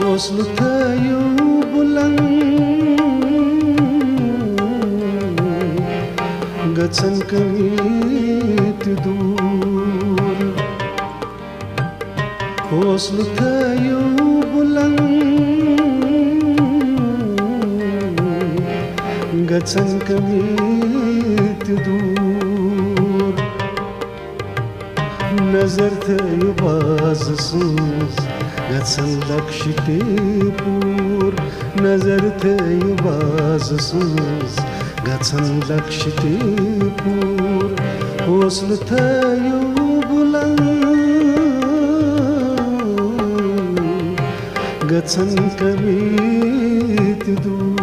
हौसलु थयो बुलंद गछन कमीत दूर हौसलु थयो बुलंद गछन कमीत दूर नजर थयो बाज सूज गछन लक्ष्य ते पूर नजर थयो बाज सूज गछन लक्ष्य ते पूर हौसलु थयो बुलंद गछन कमीत दूर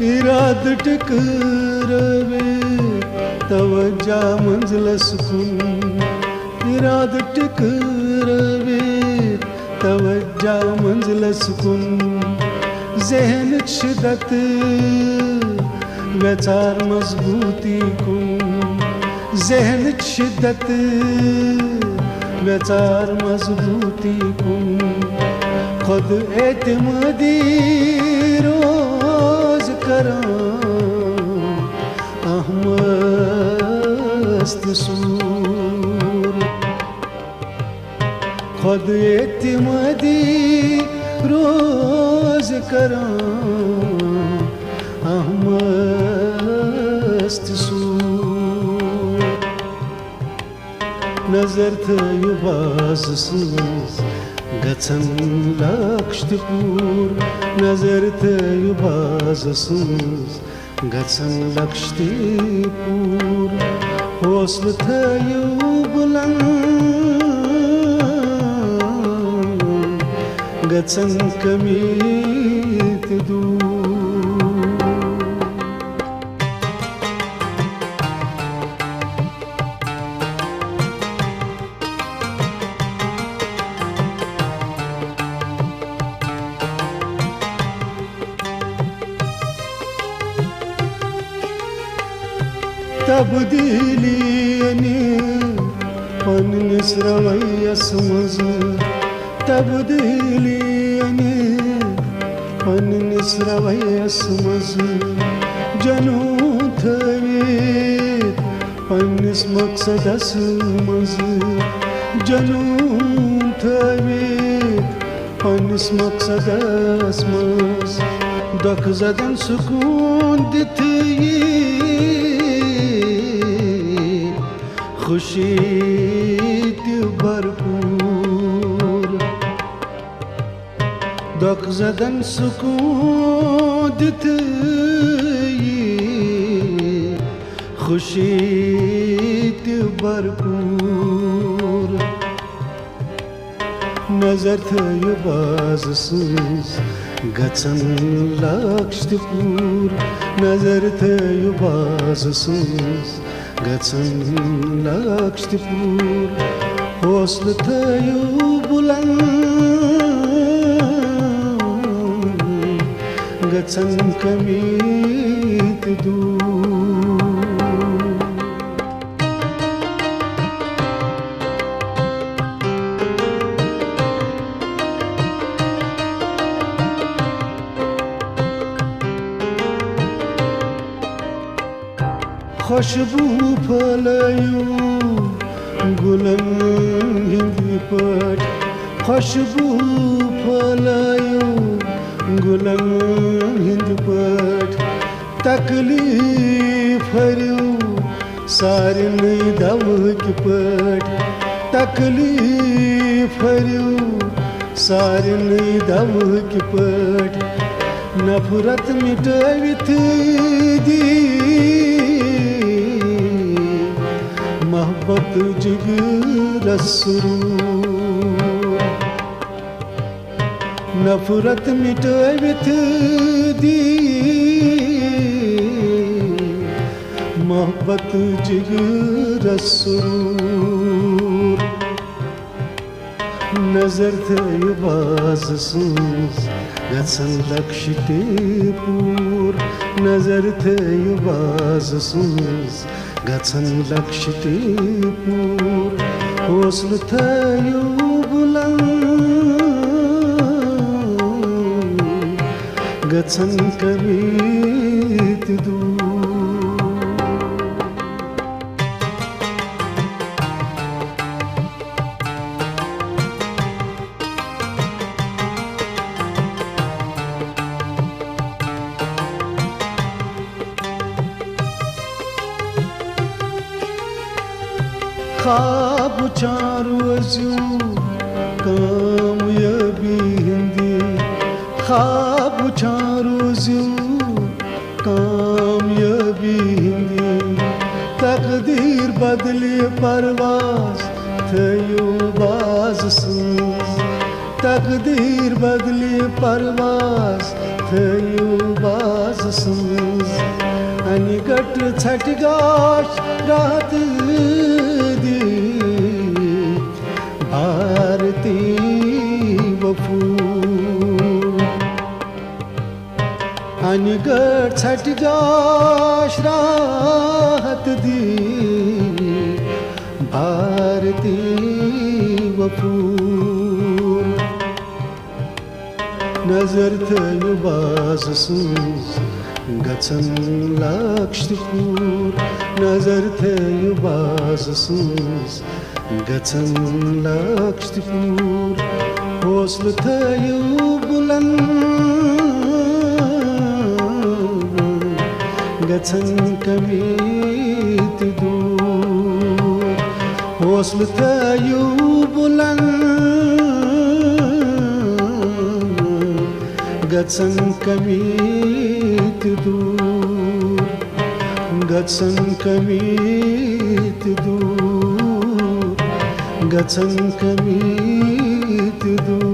इराद टकरावे तवज्जा मंजिल सुकून इराद टकरावे तवज्जा मंजिल सुकून ज़हन शिद्दत वेचार मजबूती कुन ज़हन शिद्दत वेचार मजबूती कुन खुद एतमादी रोज करां अहमस्त सूर खुद एतमादी रोज करां अहमस्त सूर नजर थयो बाज सूज गछन लक्ष्य पूर नजर थयो बाज सूज गछन लक्ष्य पूर हौसलु थयो बुलंद गछन कमीत दूर तब्दीली पन्निस रवैयस मज तब्दीली पन्निस रवैयस मज जनू थवीत पन्निस मकसदस मज जनू थवीत पन्निस मकसदस मज दख जदन सुकून दिथई खुशी भरपूर दख जदन सुकून दिथई खुशी भरपूर नजर थयो बाज सूज गछन लक्ष्य पूर नजर थयो बाज सूज गछन लक्ष्य पूर हौसलु थयो बुलंद गछन कमीत दूर खुशबू फलयो गुलन हिंदी पट खुशबू फलयो गुलन हिंदी पट तकलीफ हरियो सारिन दवक पट तकलीफ हरियो सारिन दवक पट नफरत मिटावित दी मोहब्बत जिगर सुरूर नफरत मिटावित दी मोहब्बत जिगर सुरूर नजर थयो बाज सुंस गसन लक्ष्य ते पूर नजर थयो बाज सुंस गसन लक्ष्य ते पूर हौसल थयो बुलंद गसन कमीत दूर ख्वाब चारू अज़ू कामयाबी हिंदी ख्वाब चारू अज़ू कामयाबी हिंदी तकदीर बदली परवाज थयो बाज सुंस तकदीर बदली परवाज थयो बाज सुंस अनिकट छटगाश रात भारती वफूर अनिगढ़ छटगाश राहत दी भारती वफूर नजर थयो बाज सुंस गसन लक्ष्य पूर नजर थयो बाज सुंस गसन लक्ष्य पूर हौसल थयो बुलंद गसन कमीत दूर हौसल थयो बुलंद गसन कमीत दूर गसन कमीत दूर गसन कमीत दूर